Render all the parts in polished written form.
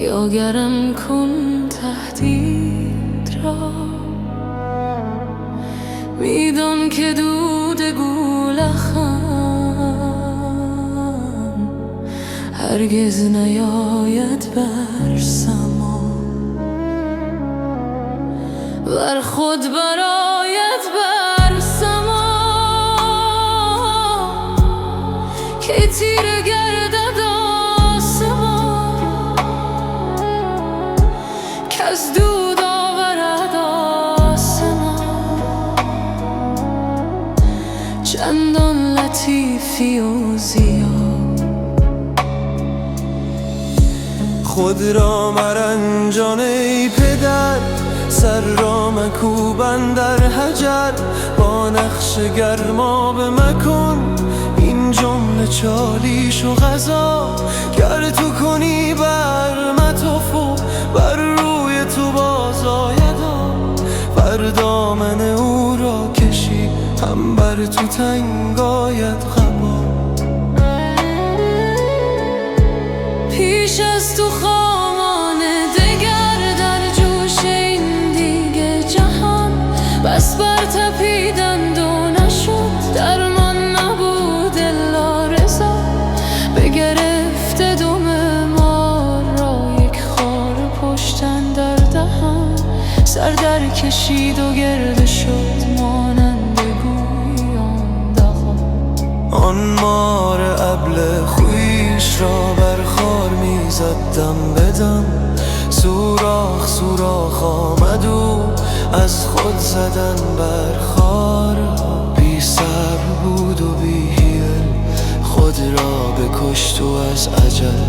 یا گرم کن تهدید را. میدان که دود گولخم هرگز نیاید بر سما، ور خود برآید بر سما که تیره گردد آسمان، کز دود آورد آسمان چندان لطیفی و زیاد. خود را مرنجان ای پدر، سر را مکوب اندر حجر، با نقش گرمابه مکن این جمله چالیش و غذا. گر تو کنی بر متافو بر روی تو باز آیدا، بر دامن او را کشی هم بر تو تنگ آید قبا. پیش از تو خوامان دگر در جوش این دیگه جهان، بس بر تپیدند و نشد درمان نبود الا رضا. بگرفته دم مار را یک خار پشتن در دهن، سر در کشید و گرد شد مانند گویان دهان. آن مار ابله خویش را بر خار میزد دم بدم، سوراخ سوراخ آمد و از خود زدن بر خار. بی صبر بود و بی حیل خود را بکشت و از اجل،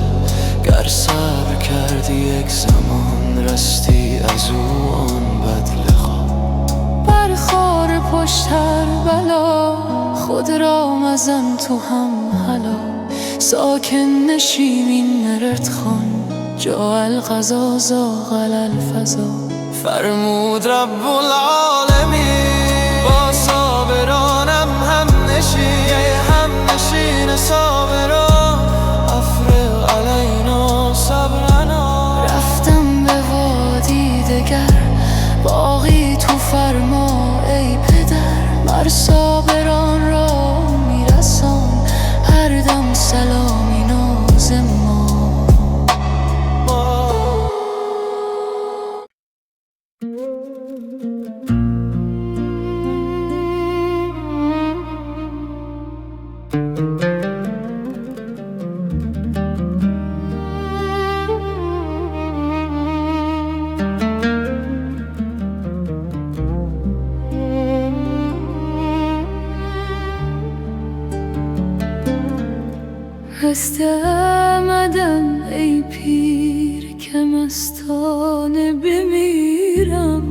گر صبر کردی یک زمان رستی از او آن بدلقا. بر خار پشت هر بلا خود را مزن تو هم هلا، ساکن نشیم این نرد خان جا القضا زاغ الفضا. فرمود رب العالمین با صابرانم هم نشین صابران، افرغ علینا صبرنا. رفتم به وادی دگر باقی تو فرما ای پدر، مر صابران را میرسان هر دم سلامی ناز ما. خسته آمدم ای پیر که مستانه بمیرم،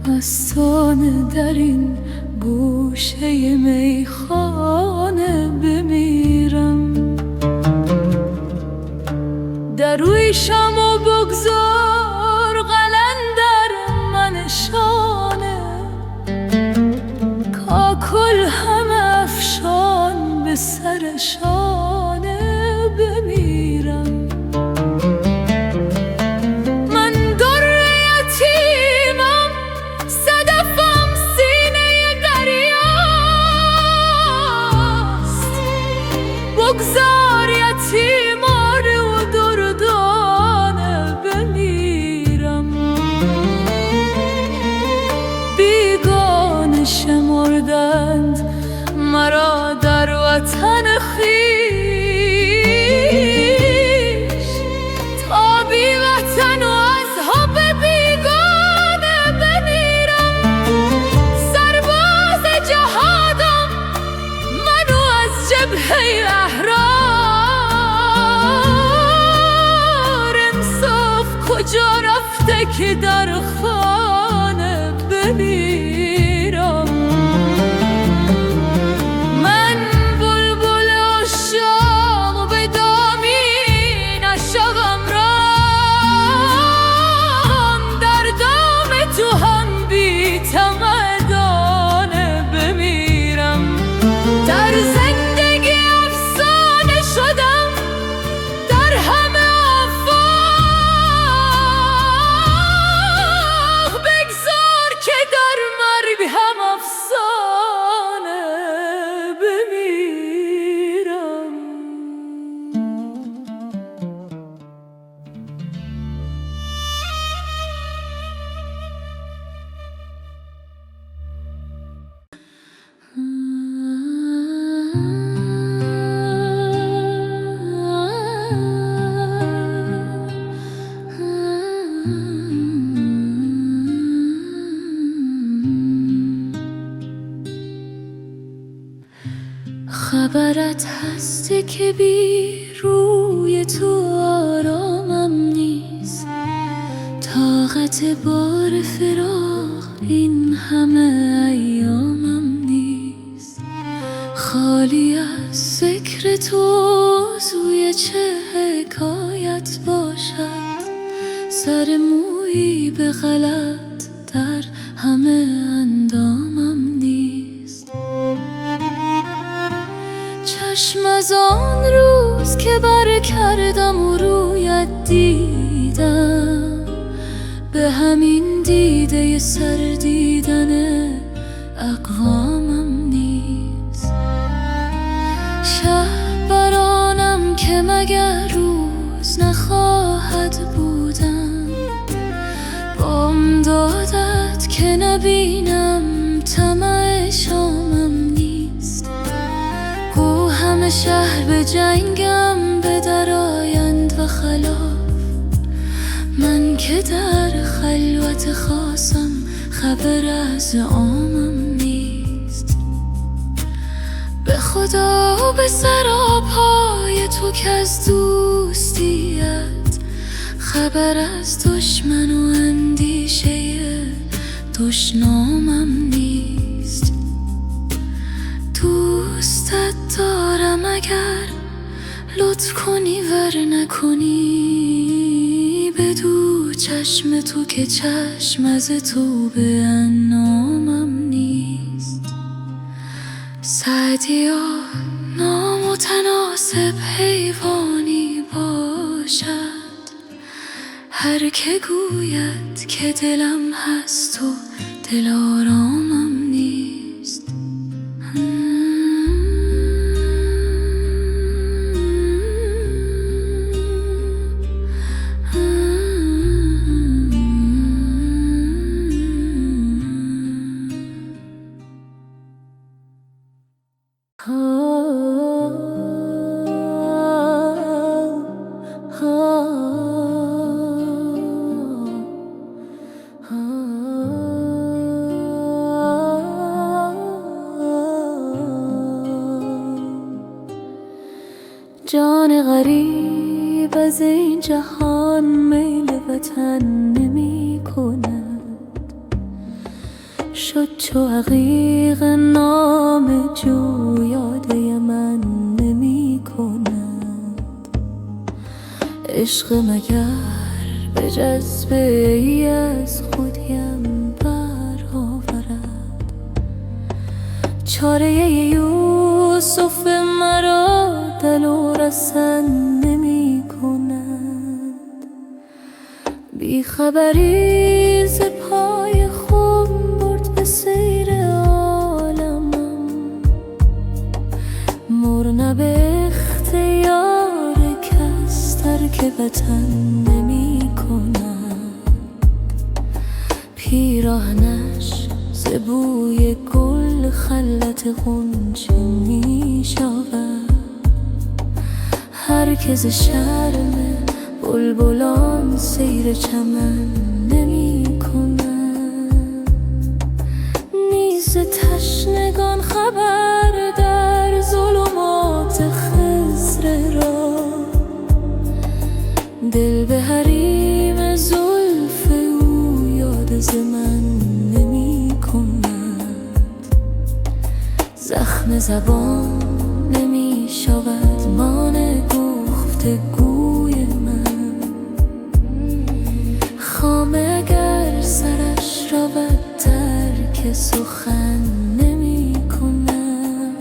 مستانه در این گوشه میخانه بمیرم. در روی شم و بگذار قلندر منشانه، کاکل هم افشان به سر شانه بمیرم. من در یتیمم صدفم سینه دریاست، بگذار یتیمانه و دردانه بمیرم. بیگانه شمردند مرا در وطن خویش، تا بی وطن و از حب بیگانه بمیرم. سرباز جهادم منو از جبهه احرار، انصاف کجا رفته که در خانه بمیرم. در زندگی افسانه شدم، در هم خبرت هستی که بی روی تو آرامم نیست، طاقت بار فراق این همه ایامم نیست. خالی از ذکر تو سوی چه حکایت باشد، سر مویی به غلط در همه اندامم نیست. چشم از آن روز که بر کردم و رویت دیدم، به همین دیده سر دیدن اقوامم نیست. شب برانم که مگر روز نخواهد بودن، بامدادت که نبینم طمع شامم نیست. گو همه شهر به جنگم به در آیند و خلاف، من که در خلوت خاصم خبر از عامم نیست. به خدا و به سراپای تو که از دوستیت خبر از دشمن و اندیشه دشنامم نیست. دوستت دارم اگر لطف کنی ور نکنی، بدو چشم تو که چشم از تو به انامم نیست. سعدیا نامتناسب حیوانی باشد هر که گوید که دلم هست و دلارامم نیست. جان غریب از این جهان میل وطن نمی کند، شد چو عقیق نام جو یاده من نمی کند. عشق مگر به جذبه ای از خودیم برآورد، چاره یوسف مرا دل و رسن نمی کند. بی خبری ز پای خم برد به سیر عالمم، مر به اختیار کس ترک وطن نمی کند. پیراهنش ز بوی گل خلوت غنچه می شود، هر که ز شرم بلبلان سیر چمن نمی کند. نیست تشنگان خبر در ظلمات خضر را، دل به حریم زلف او یاد ز من نمی کند. زخم زبان نمی شود مانع گفتگوی من، خامه اگر سرش رود ترک سخن نمی کند.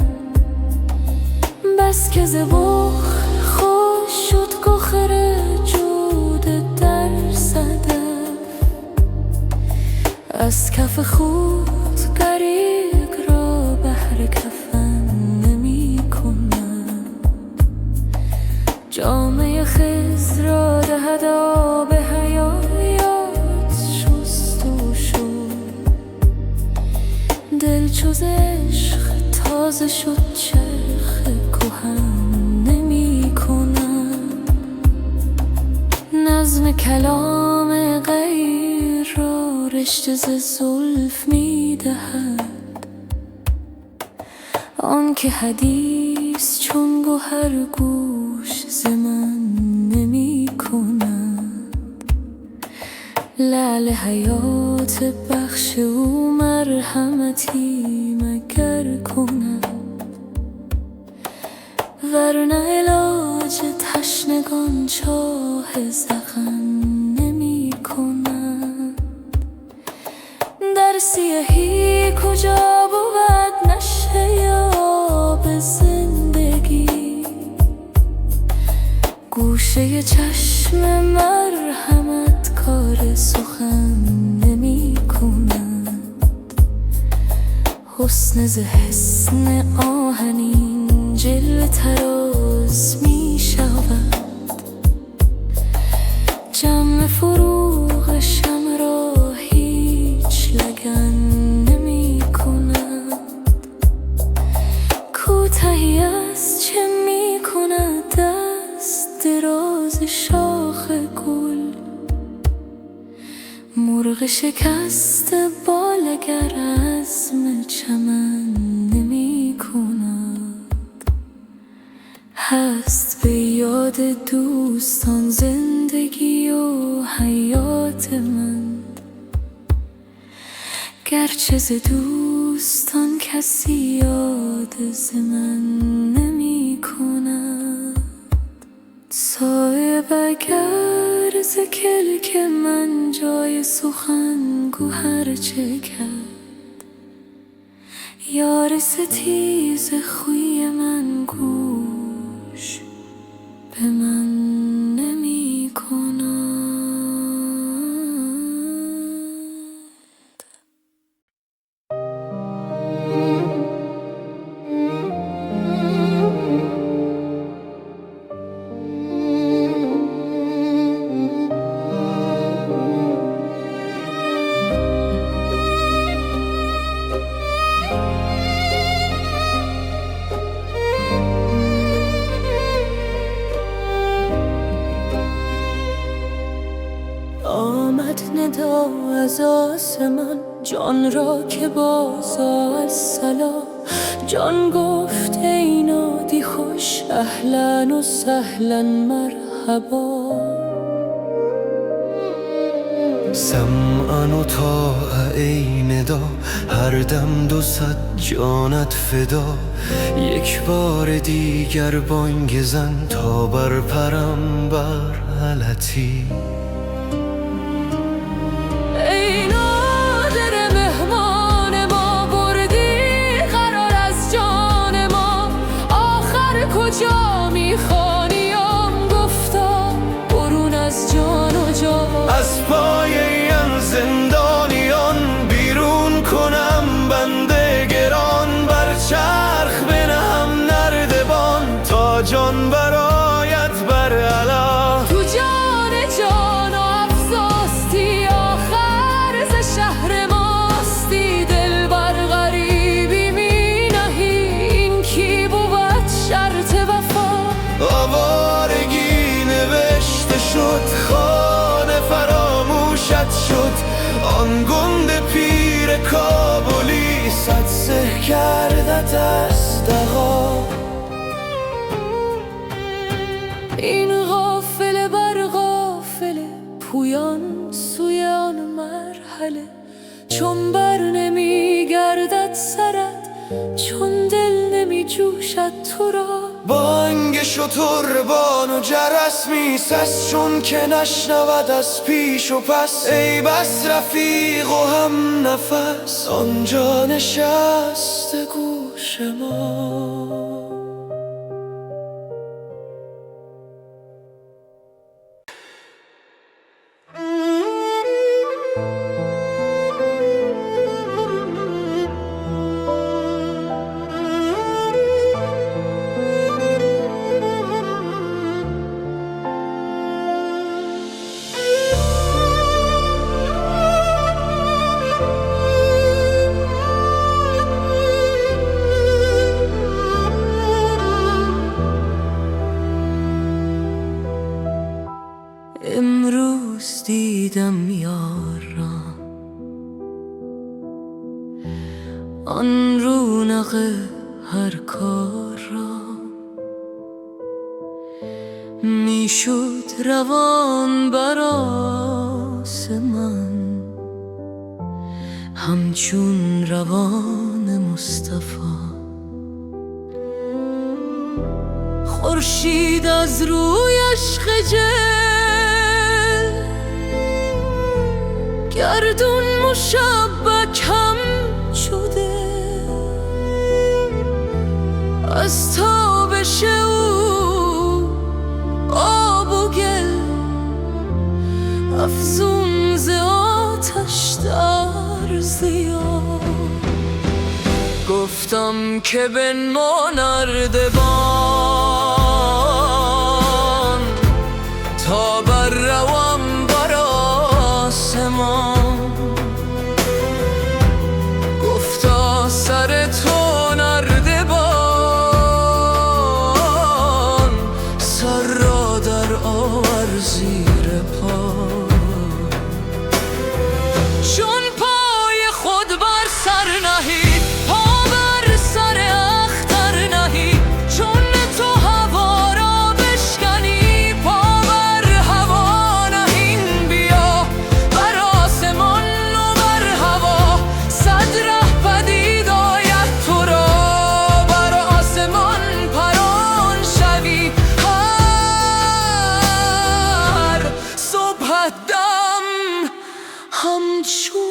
بس که ز بخل خوش شد گوهر جود در صدف، از کف خود غریق را بهر کفن نمی کند. جامه خضر را دهد آب حیات شست و شد، دل چو ز عشق تازه شد چرخ کهن نمی کند. نظم کلام غیر را رشته ز زلف می دهد، آن که حدیث نیست چون گوهر گوش ز من نمی کند. لعل حیات بخش او مرحمتی مگر کند، ورنه علاج تشنگان چاه زخم نمی کند. در سیاهی کجا بود نشه آب زندگی، گوشه چشم مرحمت کار سخن نمی کند. حسن ز حسن آهنین جلوه تراز می شود، جمع فروغ شمع را هیچ لگن نمی کند. کوتاهی است چه می کند دست دراز شاخ گل، مرغ شکست بال اگر عزم چمن نمی کند. هست به یاد دوستان زندگی و حیات من، گرچه ز دوستان کسی یاد ز من نمی کند. صایب اگر ز کلک من جای سخن گوهر چه کرد، یار ستیز خوی من گوش به من نمی کند. آمد ندا از آسمان جان را که بازا السلام. جان گفت ای نادی خوش اهلا و سهلا مرحبا. سمعا و طاعة ای ندا، هر دم 200 جانت فدا. یک بار دیگر بانگ زن تا برپرم بر حلتی. ای نادر مهمان ما، بردی قرار از جان ما. آخر کجا میخوانیم گفتا برون از جان و جان. از پای این زندانیان بیرون کنم بنده گران، بر چرخ بنهم نردبان تا جان برآید بر علا. تو جان جان و افزاستی، آخر ز شهر ماستی. دل بر غریبی می نهی، این کی بود شرط وفا. آوارگی نوشته شد، خانه فراموشت شد. آن گنده پیر کابلی صد سه کردت از دغا. این غافله بر غافله، پویان سوی آن مرحله. چون بر نمی گردد سرت، چون دل نمی جوشد تو را. بانگ شتربان و جرس میسست، چون که نشنود از پیش و پس. ای بس رفیق و هم نفس، آنجا نشست گوش ما. امروز دیدم یار را، آن رونق هر کار را. میشد روان بر آسمان همچون روان مصطفی. خورشید از رویش خجل، گردون مشبک هم شده از تابش او، آب و گل افزون ز آتش در ضیا. گفتم که بنما نردبان تا بر روم بر آسمان. گفتا سر تو نردبان سر را در آور زیر پا. چون پای خود بر سر نهی، پا بر سر اختر نهی، چون تو هوا را بشکنی، پا بر هوا نهین بیا. بر آسمان و بر هوا صد ره پدید آید تو را، بر آسمان پران شوی هر صبحدم همچون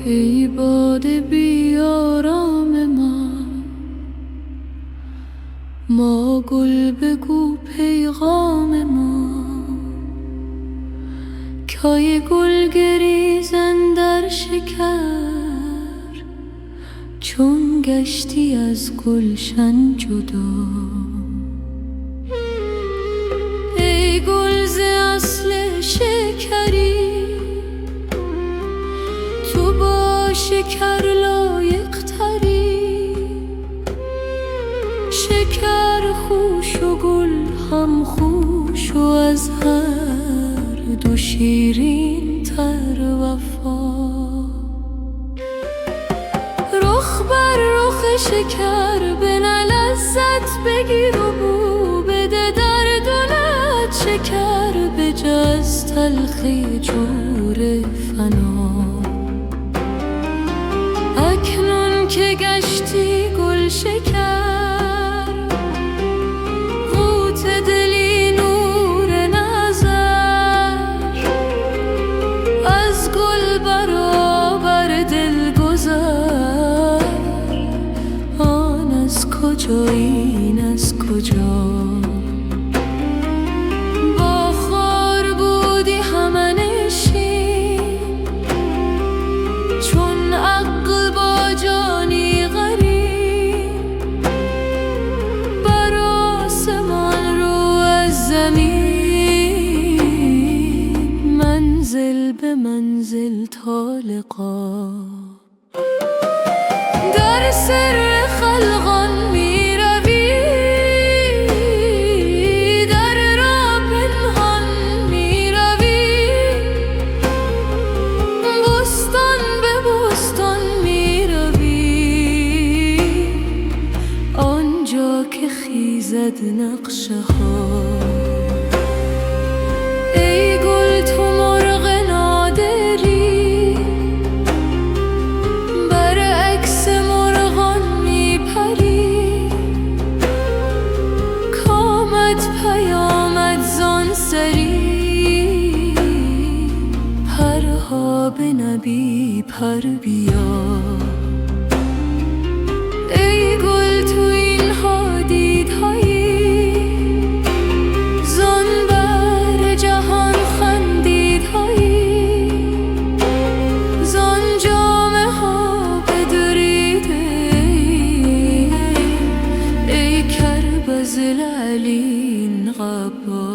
ای باد بیارام ما گل بگو پیغام ما. کای گل گریزن در شکر، چون گشتی از گلشن جدا. ای گل ز اصل شکری، تو با شکر لایق تری. شکر خوش و گل هم خوش و از هر دو شیرین تر وفا. رخ بر رخ شکر بنه لذت بگیر و بو بده در دلت شکر بجز تلخی جور فنا. اکنون که گشتی گل شکر، قوت دلی نور نظر. از گل برابر دل گذر، آن از کجا این از کجا. با خار بودی همنشین، چون عقل با جانی غریب. بر آسمان رو از زمین، منزل به منزل تا لقا. در سر خلقان می روی، در راه پنهان می روی. بستان به بستان می روی، آنجا که خیزد نقشه ها. ای گل تو مرغ نادری، برعکس مرغان می پری. کامد پیامد زان سری، پرها به نبی پر بیا. ای گل تو این حادیدهایی، زان بر جهان خندیدهایی. زان جامه ها بدریده، ای کربز العلین قبا.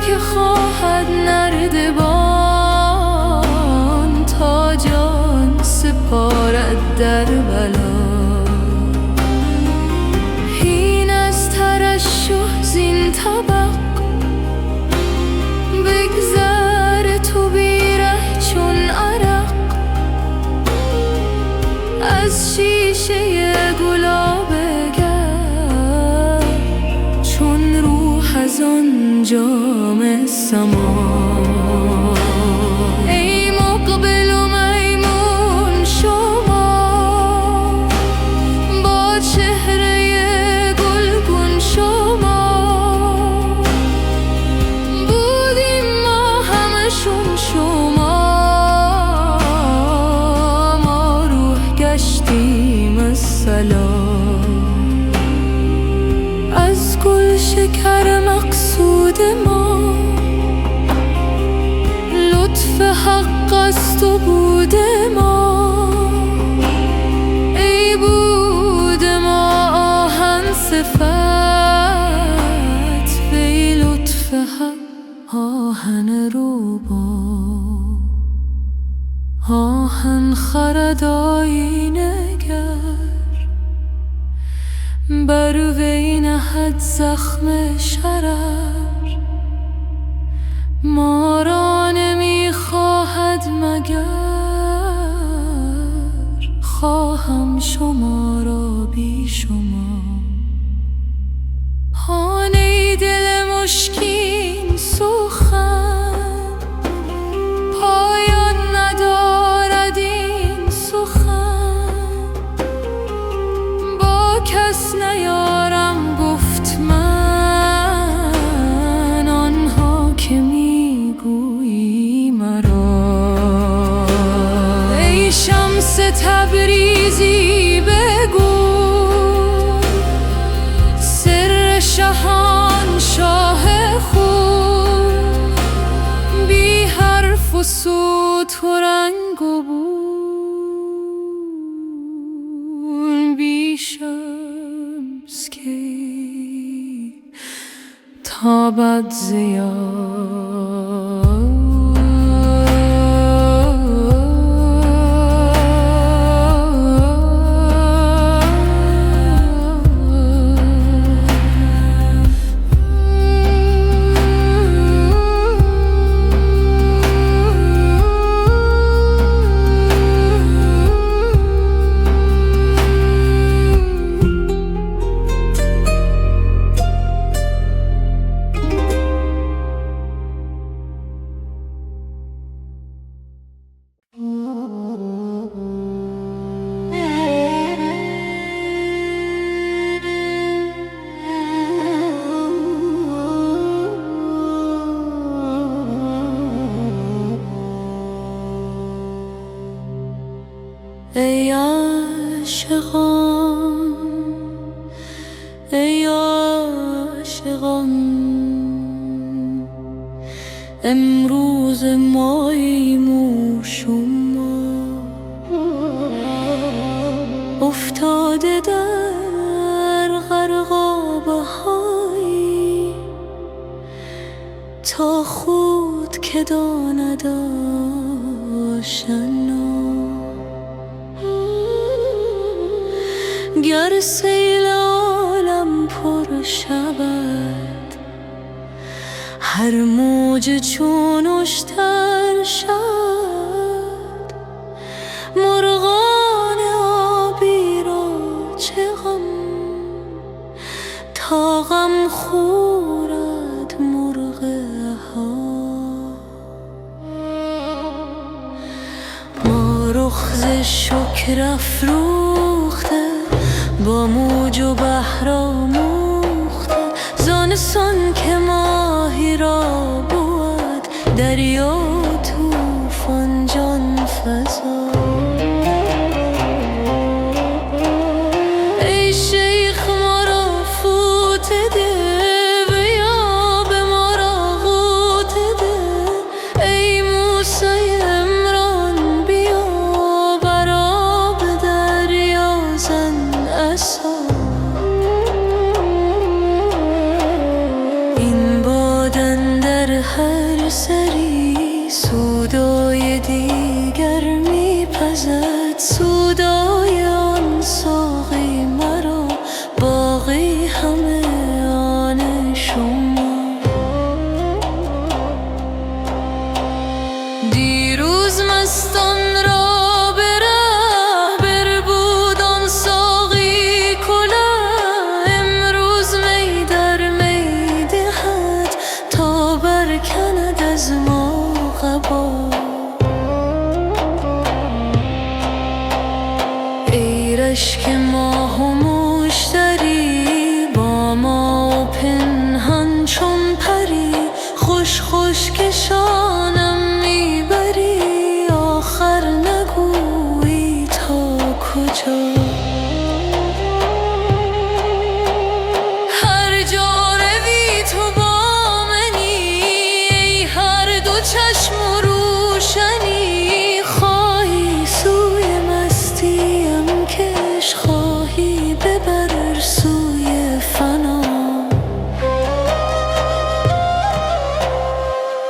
که خواهد نردبان تا جان سپارد در بلا. هین از ترشح زین طبق بگذر تو بیره چون عرق، از شیشه گلاب گر چون روح از آن جام سما. ای مقبل و میمون شما، با چهره گلگون شما، بودیم ما همشون شما، ما روح گشتیم السلام. از گل شکر مقصود ما، لطف حق است و بود ما. ای بود ما آهن صفت، وی لطف حق آهن روبا. آهن خرد آینه گر، بر وی نهد زخم شرر. ما را نمی خواهد مگر، خواهم شما را بی شما. هان ای دل مشکین سخن، پایان ندارد این سخن. با کس نیارم گفت من، آنها که میگویی مرا. ای شمس تبریزی بگو سر شاهنشاه خود، بی حرف و صوت و رنگ و بوی، بی شمس کی تابد ضیا. ای عاشقان، ای عاشقان، امروز ماییم و شما افتاده در غرقابه هایی، تا خود که داند آشنا. گر سیل عالم پر شود، هر موج چون اشتر شد، مرغان آبی را چه غم، تا غم خورد مرغ ها. ما رخ ز شکر افروخته، با موج و بحر آموخته، زانسان که ماهی را بود دریا طوفان جان فزا. ای شیخ ما را فوت ده، و یا به ما را غوت ده. ای موسی عمران بیا، بر آب دریا زن عصا. این باد اندر هر سری سودای دیگر میپزد، سودای آن ساقی مرا، باقی همه آن شما. دیروز مستان را به ره بربود آن ساقی کله، امروز می در می دهد تا برکند از ما قبا. ای رشک ماه و مشتری با ما پنهان چون پری، خوش خوش کشانم میبری، آخر نگویی تا کجا. هر جا روی تو با منی، ای هر دو چشم و روشنی، خواهی سوی مستیم کش، خواهی ببر سوی فنا.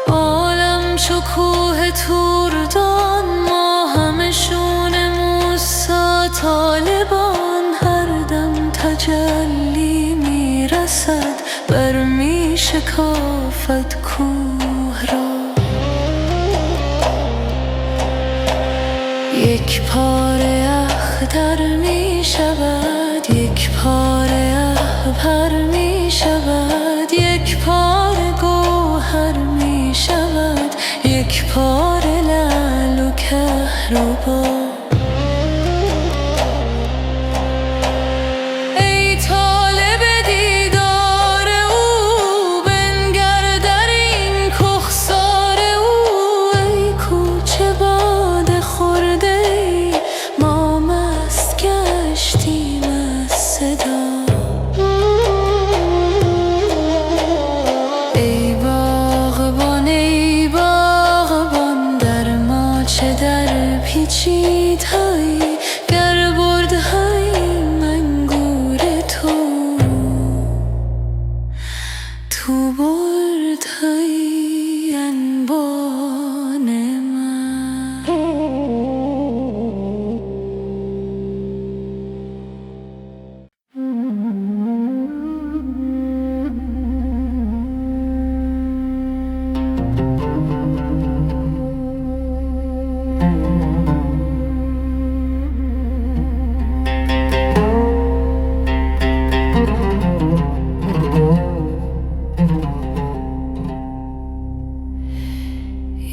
عالم چو کوه توردان، ما همه شونه موسی طالبان، هر دم تجلی میرسد بر میشکافد کوه را. یک پاره اختر میشود، یک پاره عبهر میشود، یک پاره گوهر میشود، یک پاره لعل و کهربا. ای طالب دیدار او، بنگر در این کهسار او، ای کوچه باده خورده ای، ما مست گشتیم از صدا. ای باغبان ای باغبان، در ما چه در پیچید هایی، گر برده هایی منگور تو برد هایی انبان من.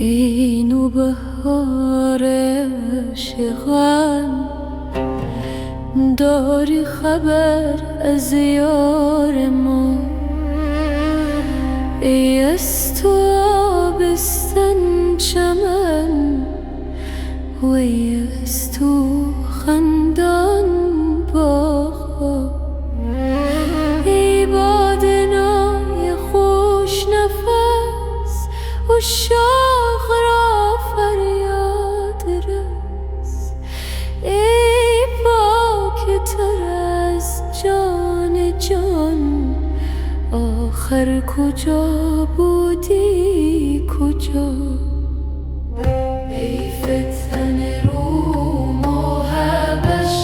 اینو بهار عشقم، داری خبر از یار ما. ای از تو آبستن چمن، و ای از تو خندان باغ. ای بادنای خوش نفس، عشاق را فریاد رس. ای پاک تر از جان جان، آخر کجا بودی کجا. ای فتن روم و حبش،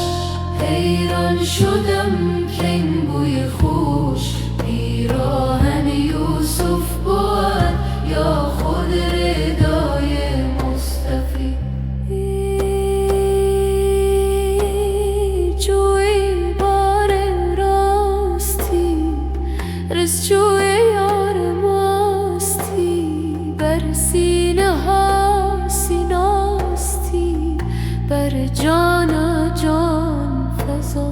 حیران شدم که این بوی خوش، پیراهن یوسف بود یا خود ردای مصطفی. جوی بار راستی، رسجوی یار ماستی، بر سینه ها سیناستی، بر جانا جان فضا.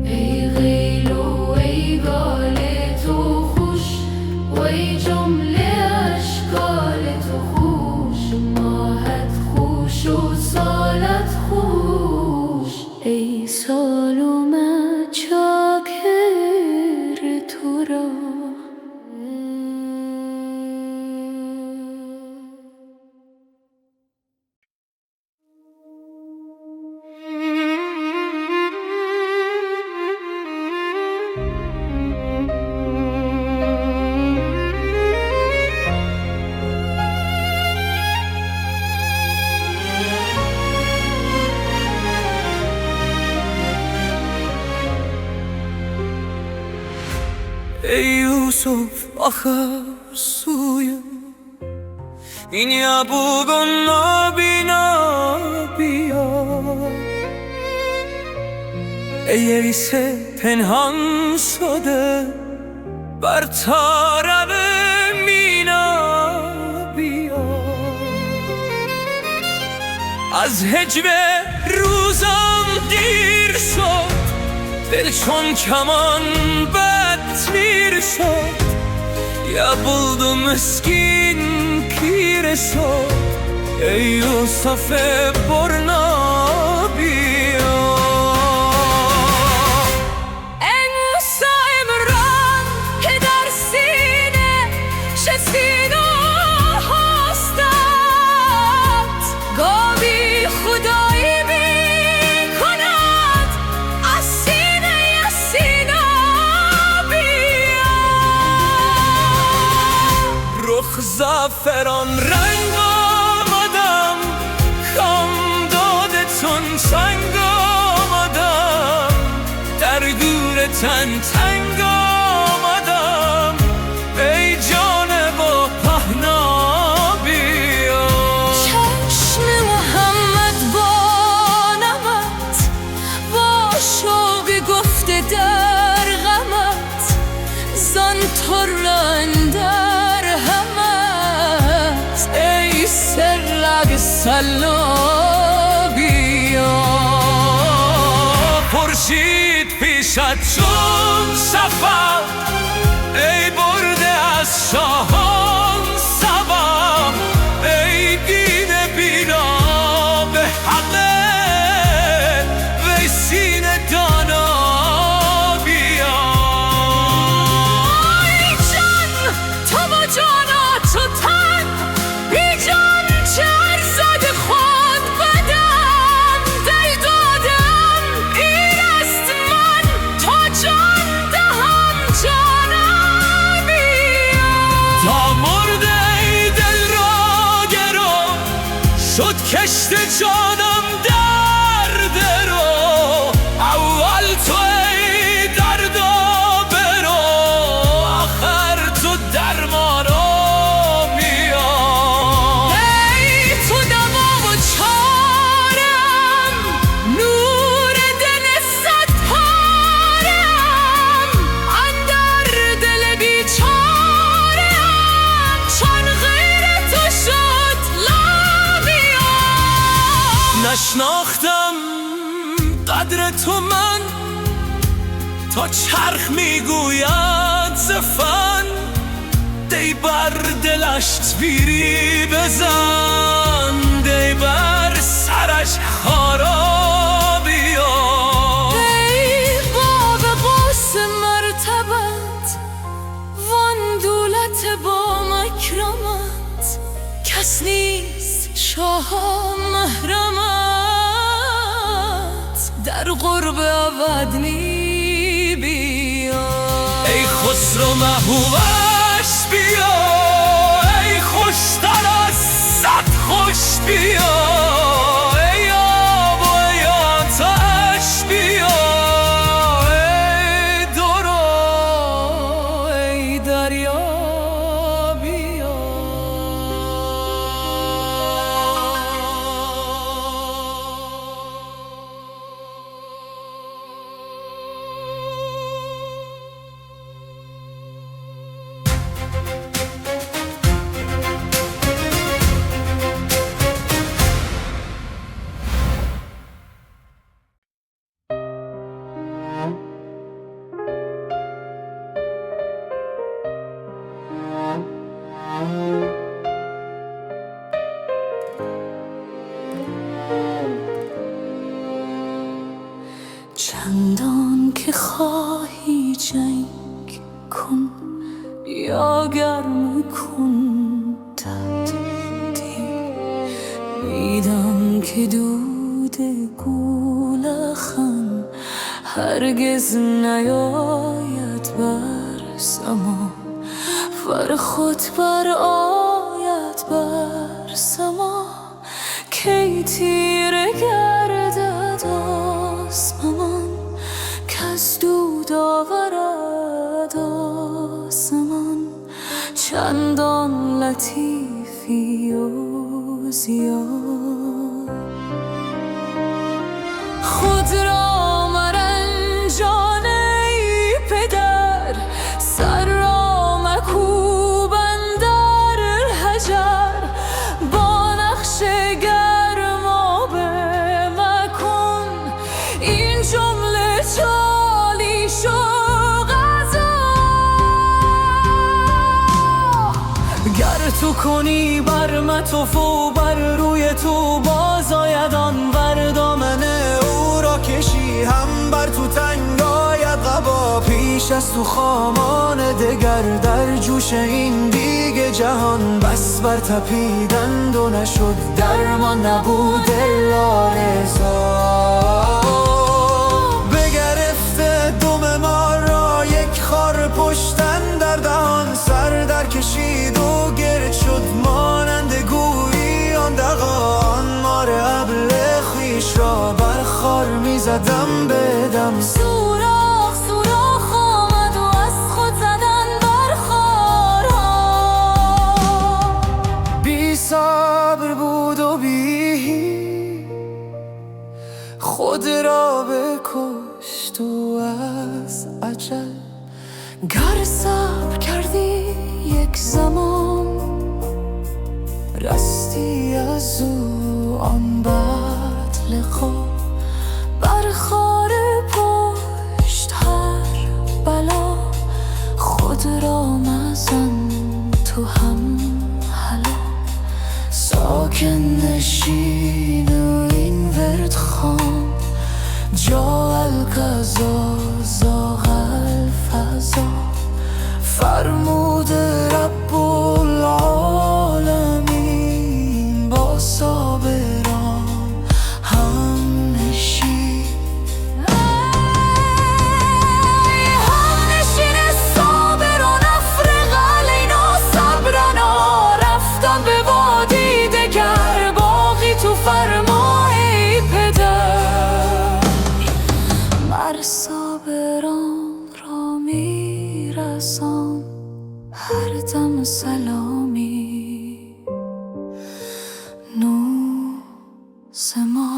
ای غیل و ای گال تو خوش، و ای جمله اشکال تو خوش، ماهت خوش و سالت خوش. ای سالومه چاکر تو را. ای یوسف آخر سوی این یبوگ و نابینا بیا. ای عیسی پنهان شده بر طارم مینا بیا. از هجو روزم دیر شد دل چون کمان بد میر شد. یا بلدم مسکین پیر شد ای یوسف برنا بیا. ای موسی عمران که در سینه سینه هستت گاهی خدایی می کند از سینه سینه بیا. رخ زعفران رنگ آمدم کام دادتون سنگ آمدم در گور تن تنگ آمدم ای جان با پهنا بیا. چشم محمد با نمت با شوق گفته در غمت زان طرن در همت ای سرگ سلا بیا. خورشید پیشت چون صفا ای برده از شاهان سبا ای دین بینا به حقه وی سینه دانا بیا. ای جان تو با جانات و تن بی جان چه ارزد خود بدم دی دادم این است من تا جان دهم جانم بیا. تا مرده ای دل را گرو شد کشت جانم درد رو. اول تو ای دردا برو آخر تو درمانا بیا. ای تو دوا و چارم نور دل صد پارم اندر دل بیچارم چون غیر تو شد لا بیا. نشناختم قدر تو من تا چرخ میگوید ز فن دی بر دلش تیری بزن دی بر سرش خارا بیا. ای باب قوس مرتبت وان دولت با مکرمت کس نیست شاه محرمت در قرب ابدنی بیا. ای خسرو محبوبش بیا ای خوشتر از صد خوش بیا. ای آب و ای آتش بیا ای درو ای دریا بیا. چندان که خواهی جنگ کن یا گرم کن تهدیدی میدم که دود گولخن هرگز نیاید بر سما ور خود بر آید بر سما کی تیره گردد آسمان کز دود آورد سیاه. خود را مرنجان ای پدر، سر را مکوب اندر حجر. با نقش گرمابه مکن این جمله چالیش و غذا. گر تو کنی بر مطف و بر روی تو باز آید آن بر دامنه او را کشی. هم بر تو تنگ آید قبا پیش از تو خامان دگر. در جوش این دیگه جهان بس بر تپیدند و نشد درمان نبود الا رضا. بگرفته دم ما را یک خار پشتن در دهان، سر در کشید و گرد شد مانند گویی آن دغان. مار ابله خویش را بر خار می زدم بدم. سوراخ سوراخ آمد و از خود زدن بر خارها. بی صبر بود و بی خود را بکشت و از عجل. گر صبر کردی یک زمان رستی از او آن بد لقا. بر خار پشت هر بلا خود را مزن تو هم هلا. ساکن نشین و این ورد خوان، جا القضا زاغ الفضا. فرمود رب العالمین با صابران هم نشین. هم نشین صابران افرغ علینا صبرنا. رفتم به وادی دگر باقی تو فرما ای پدر. مر صابران را میرسان هر دم سلامی نوز ما.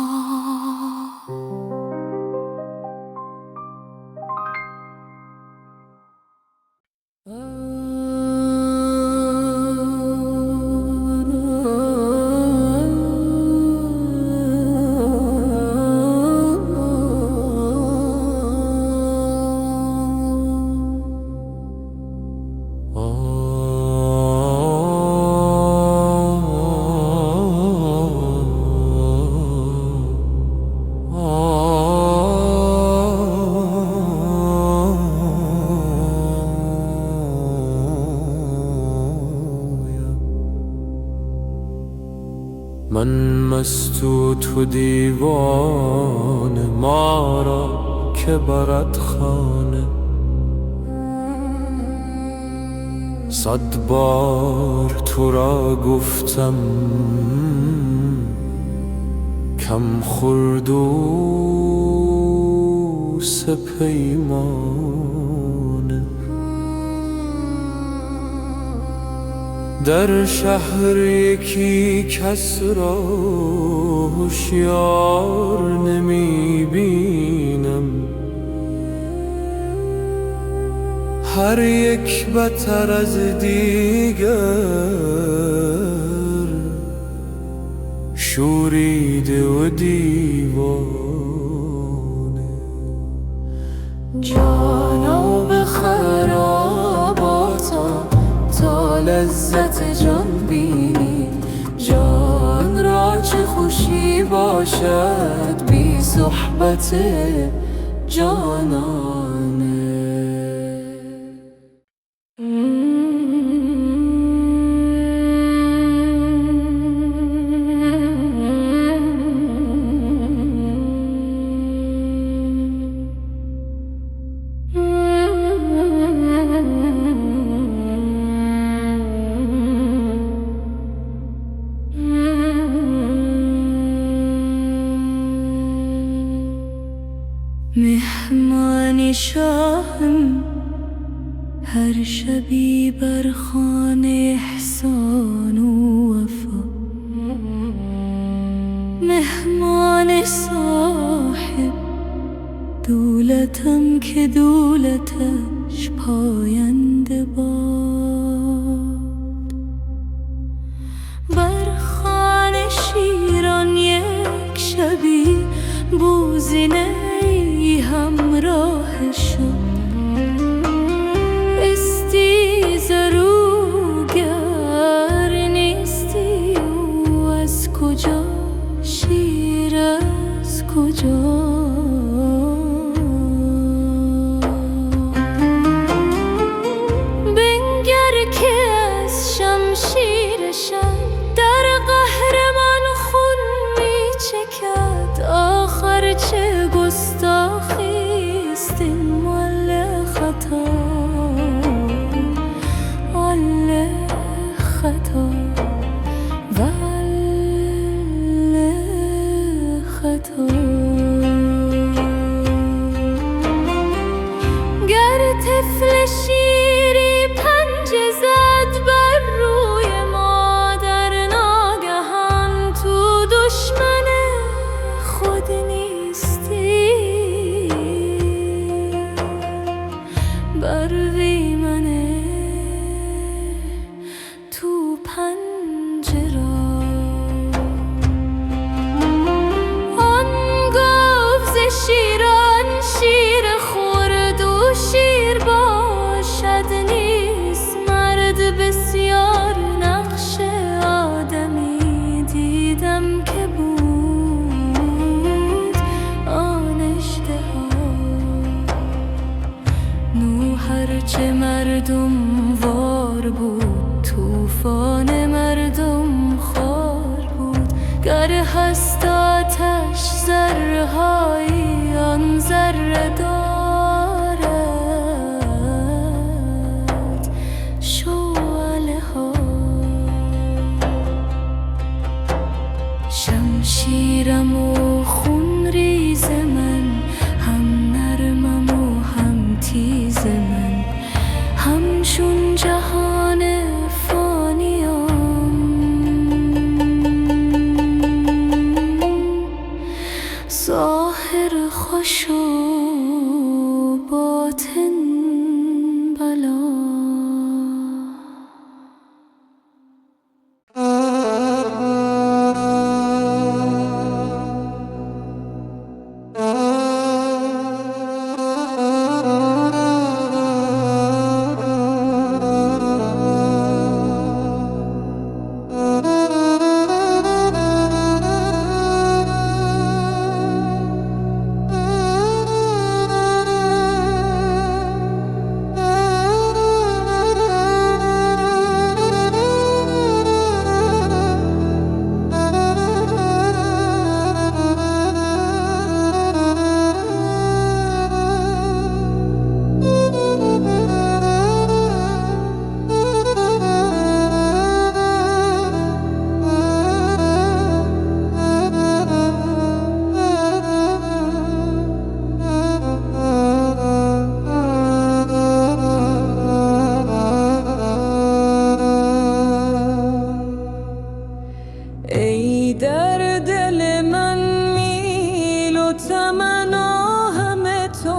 من مست و تو دیوانه، ما را که برد خانه. صد بار تو را گفتم کم خورد و سپیمانه. در شهر یکی کس را هوشیار نمی بینم. هر یک بتر از دیگر شوریده و دیوانه. جانا به خراباتا تا لذت جان بینی. جان را چه خوشی باشد بی صحبت جانانه. مهمان شاهم هر شبی بر خانه احسان و وفا. دولتم که دولتش پاینده باد. بر خوان شیران یک شبی بوزینه ای همراه شد. استیزروگر نیستی و از کجا شیر از کجا؟ بنگر که از شمشیرشم در قهر من خون می چکد. آخر چه گستاخیست این مال خطا، مال خطا، مال خطا. گر طفل شیری پنجه زد بر روی مادر، ناگهان تو دشمن خود نیستی. بر وی منه تو پنجره. آن گفت ز شیران شیر خورد و شیر باشد نیست. مرد بسیار نقش آدمی دیدم که بود آن اشتها. نوح هرچه مردم وار بود، طوفان مردم خوار بود. گر هست آتش ذرهایی آن ذره دارد شعله ها. شمشیرم و خون ریز من، هم نرمم و هم تیز من، همچون جهان فانیم. ظاهر خوش و باطن بلا. ای در دل من میل و تمنا همه تو،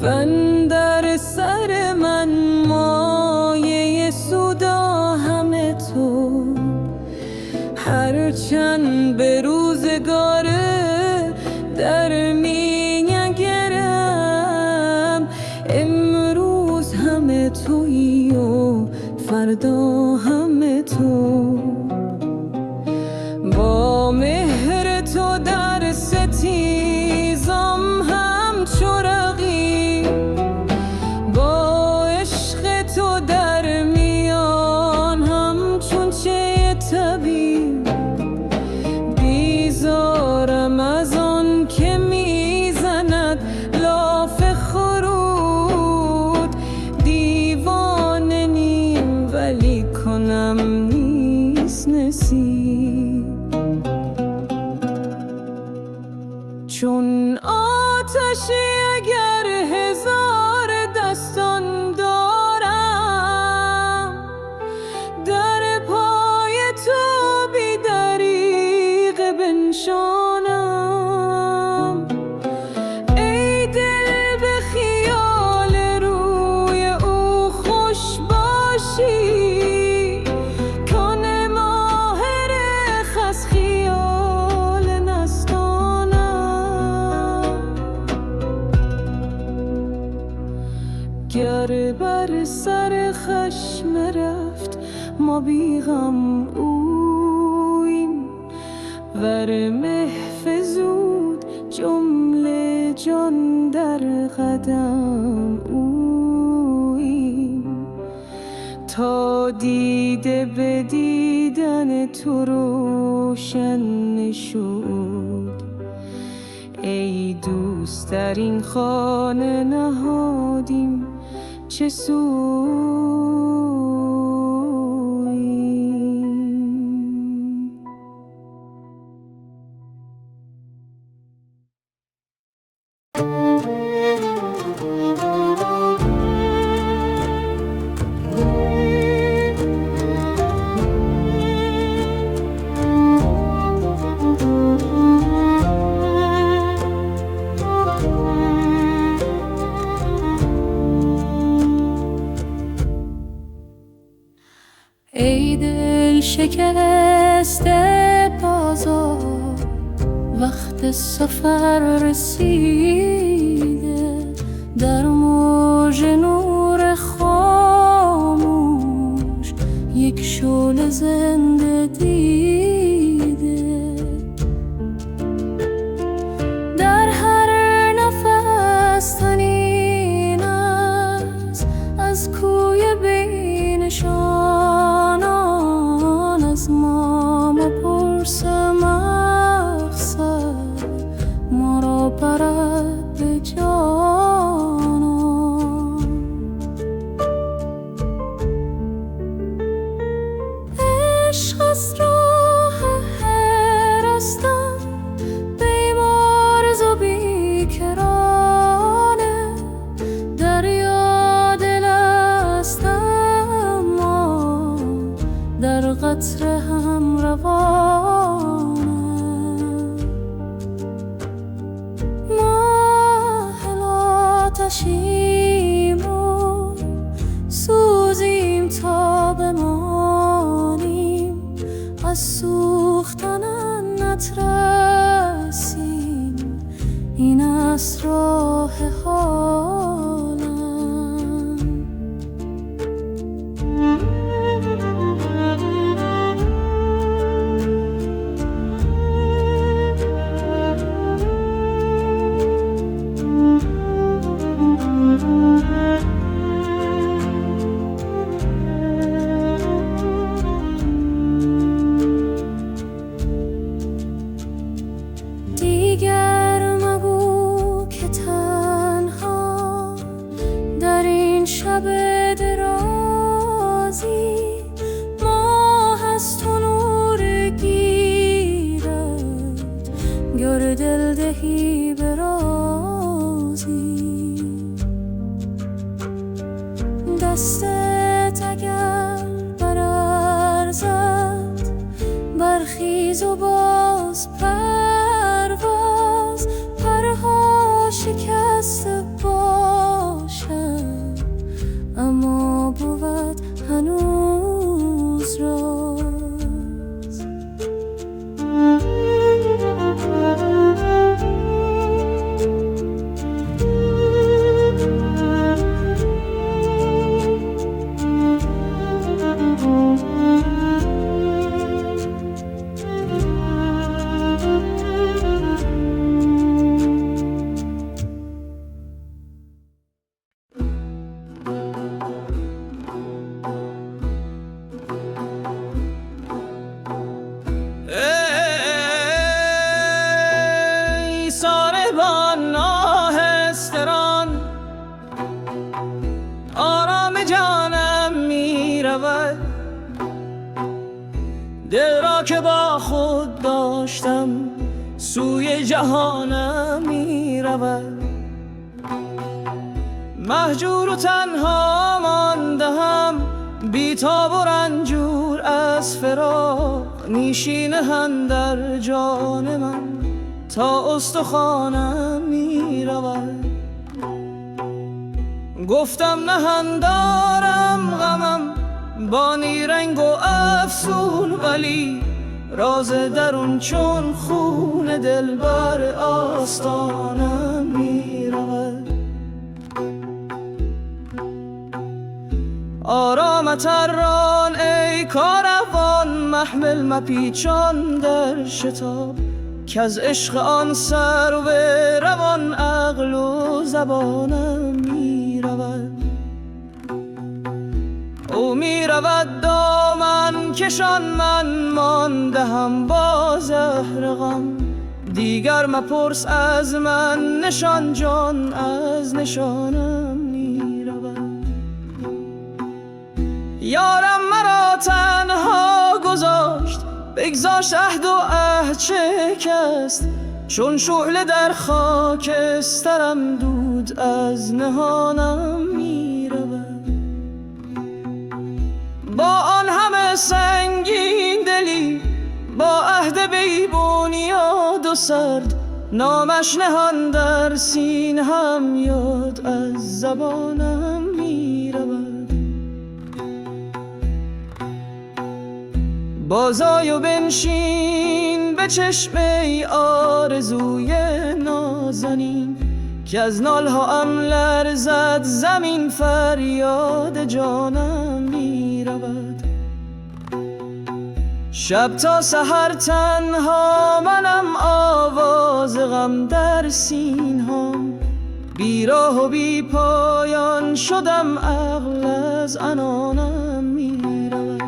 وندر سر من مایه سودا همه تو. هرچند به روزگار در می‌نگرم، امروز همه تویی و فردا همه تو. با مهر تو در ستیزم همچو رقیب، با عشق تو در میان همچون چه طبیب. بیزارم از آن که میزند لاف خرود. دیوانه نیم ولی کنم نیست نصیب. چون آتشی اگر هزار دستان دارم، در پای تو بی دریغ بنشانم. ما بیغم اویم، ور محفظود جمله جان در قدم اویم. تا دیده به دیدن تو روشن نشد، ای دوست در این خانه نهادیم چه سوییم. ای دل شکسته بازار، وقت سفر رسیده، در موج نور خاموش یک شعله زنده دیده. در هر نفس طنین است از کوی بینشان، از ما مپرس مقصد ما را برد به جانان. عشق از راه هرستم بیمارز و بیکرانه، دریا دل است اما در قطره هم روانه. ما هل آتشیم و سوزیم تا بمانیم، از سوختن نترسیم، این است راه حالم. دیگر مگو که تنها در این شب درازی، ماه از تو نور گیرد گر دل دهی به رازی. دستت اگر برارزد برخیز و باز پرواز، پرها شکسته باشد اما بود هنوز راز. ای ساربان ناهستران، آرام جانم می رود، دل را که با خود داشتم سوی جهانم می رود. مهجور و تنها ماندهم، بی‌تاب و رنجور از فراق، نیشینه اندر جان من تا استخوانم می رود. گفتم نهندارم غمم با نیرنگ و افسون، ولی راز درون چون خون دلبر آستانم می رود. آرامت ران ای کاروان، محمل مپیچان در شتاب، که از عشق آن سر و روان عقل و زبانم می رود. او می رود دامن کشان، من مانده هم با زهر غم. دیگر مپرس از من نشان، جان از نشانم می رود. یارم مرا تنها گذاشت، بگذاشت عهد و عهد شکست. چون شعله در خاکسترم دود از نهانم می رود. با آن همه سنگین دلی، با عهد بیبونیاد و سرد، نامش نهان در سینه‌ام یاد از زبانم می رود. بازآی و بنشین به چشم ای آرزوی نازنین، که از نالهام لرزد زمین، فریاد جانم می رود. شب تا سحر تنها منم، آواز غم در سینهام. بی راه و بی پایان شدم، عقل از عنانم می رود.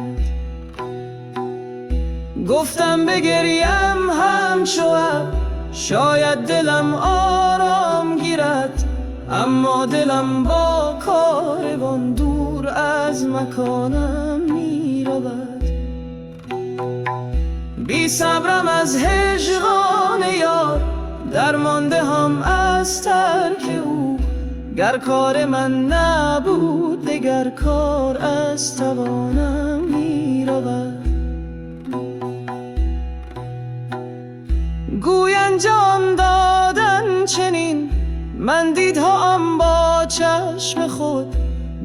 گفتم بگریم همچو ابر، شاید دلم آرام گیرد. اما دلم با کاروان دور از مکانم می رود. بی صبرم از هجران یار، درمانده هم از ترک او. گر کار من نبود دگر کار، از توانم می رود. گویند جان دادن چنین، من دیدهام با چشم خود.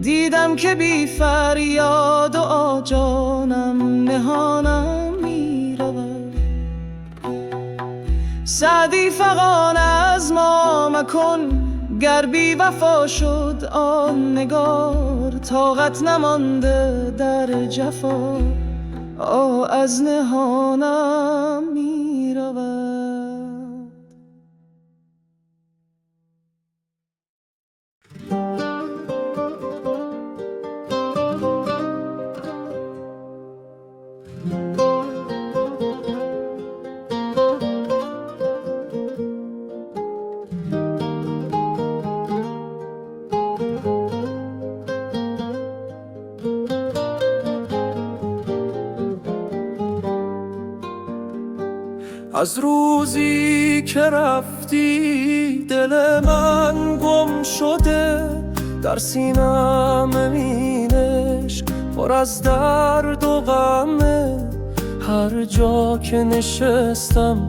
دیدم که بی فریاد و آجانم نهانم می رود. سعدی فغان از ما مکن، گر بی وفا شد آن نگار. طاقت نمانده در جفا، از نهانم می رود. از روزی که رفتی دل من گم شده، در سینم امینش پر از درد و غمه. هر جا که نشستم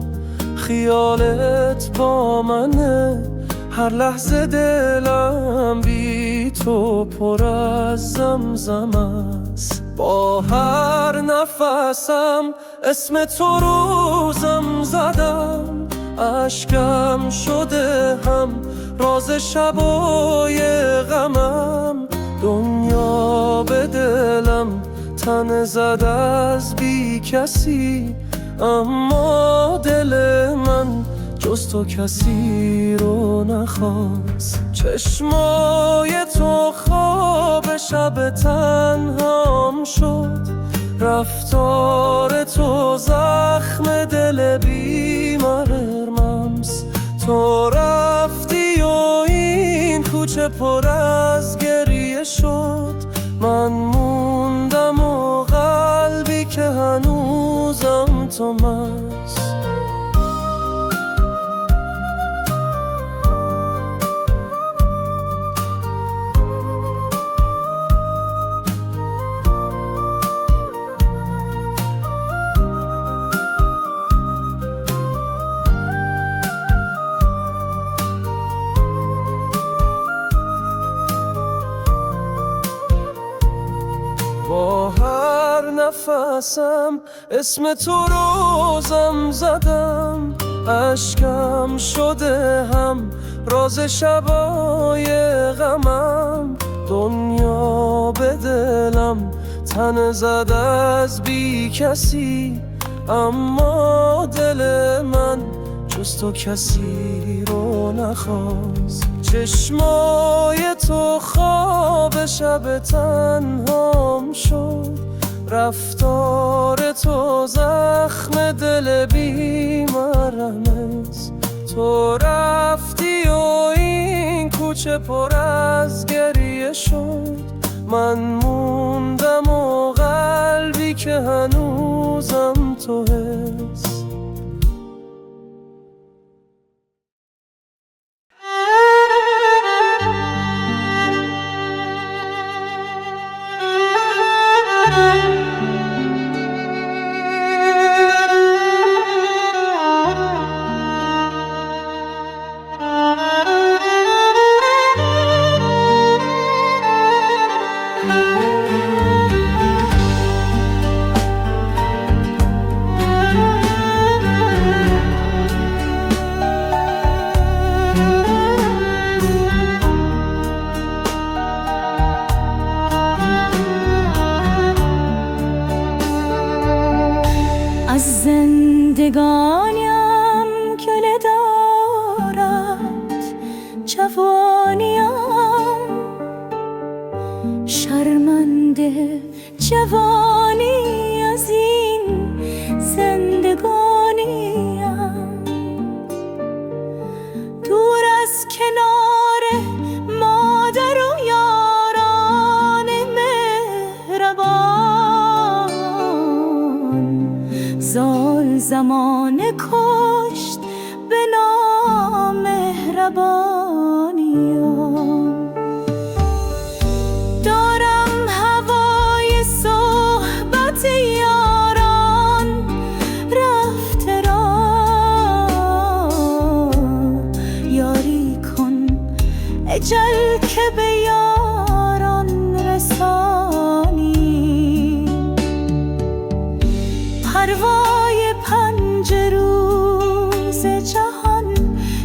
خیالت با منه، هر لحظه دلم بی تو پر از زمزم است. با هر نفسم اسم تو روزم زدم، اشکم شده هم راز شبای غمم. دنیا به دلم تن زد از بی کسی، اما دل من جز تو کسی رو نخواست. چشمای تو خواب شب تنهام شد، رفتار تو زخم دل بیمرممس. تو رفتی و این کوچه پر از گریه شد، من موندم و قلبی که هنوزم تو مست. با هر نفسم اسم تو روزم زدم، اشکم شده هم راز شبای غمم. دنیا به دلم تن زد از بی کسی، اما دل من جز تو کسی رو نخواست. چشمای تو خواب شب تنهام شد، رفتار تو زخم دل بی مرهم است. تو رفتی و این کوچه پر از گریه شد، من موندم و قلبی که هنوزم تو هست. از زندگانیم گله دارد جوانیم، شرمنده جوانی از این زندگانیم. دور از کنار مادر و یاران مهربان، زال زمانه کشت به نامهربانیم. دارم هوای صحبت یاران رفته را، یاری کن اجل که به یاران رسانی. پروای پنج روز جهان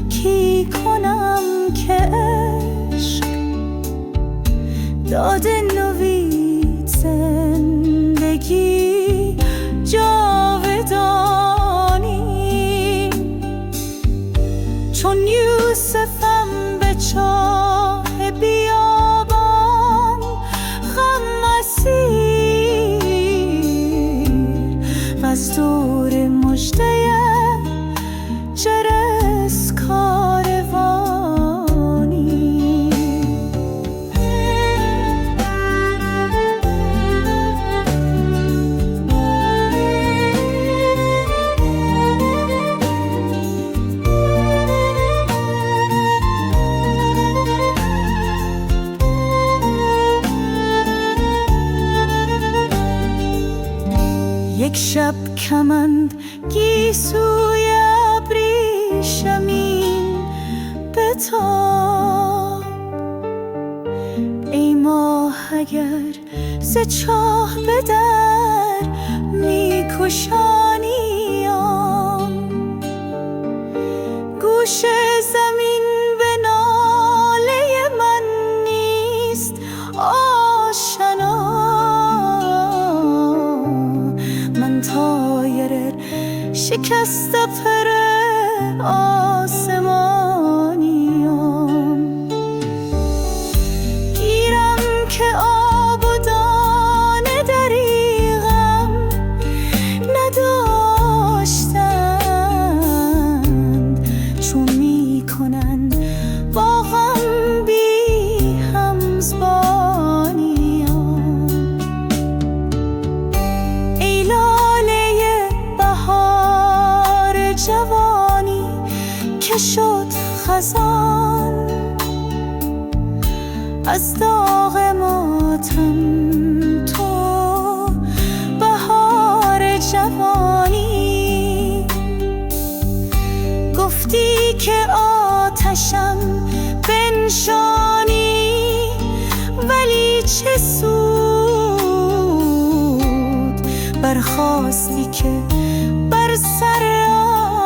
کی کنم که عشق داده نوید زندگی جاودانی. چون یوسفم به چاه بیابان غم اسیر، و از دور مژده جرس کاروانی. یک شب کمند گیسوی ابریشمین بتاب، ای ماه اگر ز چاه به در می‌کشانیم. گوش زمین به ناله من نیست آشنا، من طایر شکست پر آسمانیم. گیرم که آب و دانه دریغم نداشتند، چون میکنن با غم بی همزبانیم. ای لاله بهار جوانی که شد خزان، از داغ ماتم تو بهار جوانی. گفتی که آتشم بنشانی، ولی چه سود برخاستی که بر سر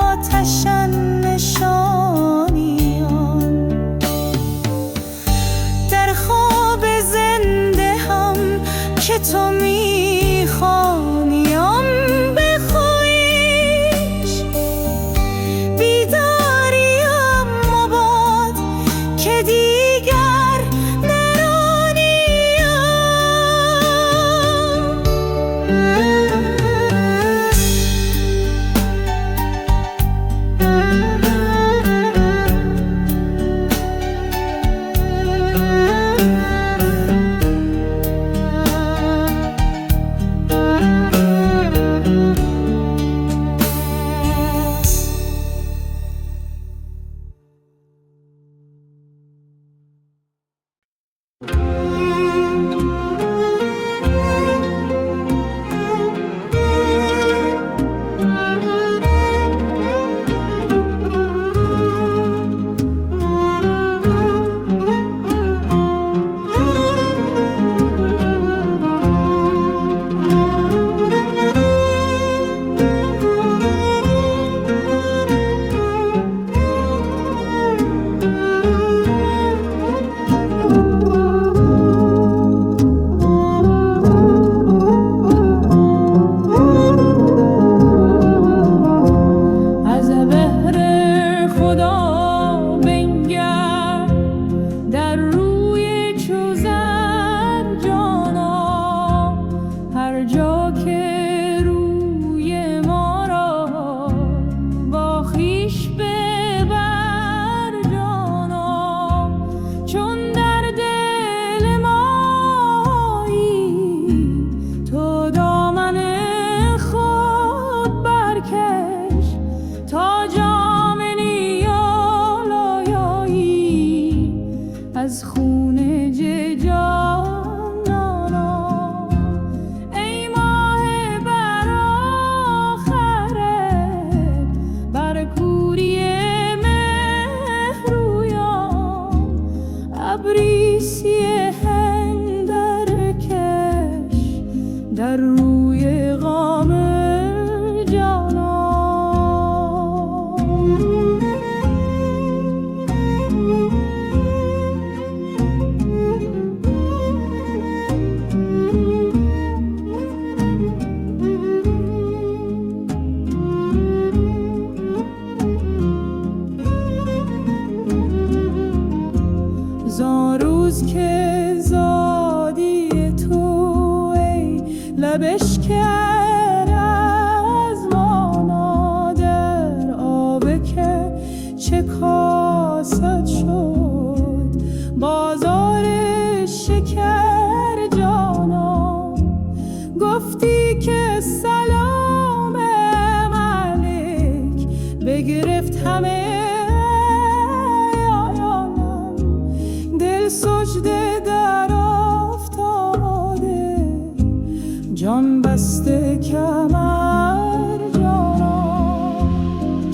آتشم نشانیم. در خواب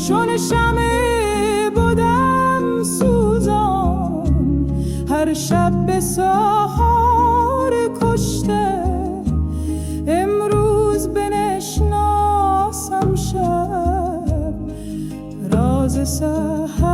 چون شمع بودم سوزان، هر شب به سحر کشته. امروز بنشناسم شب راز سحر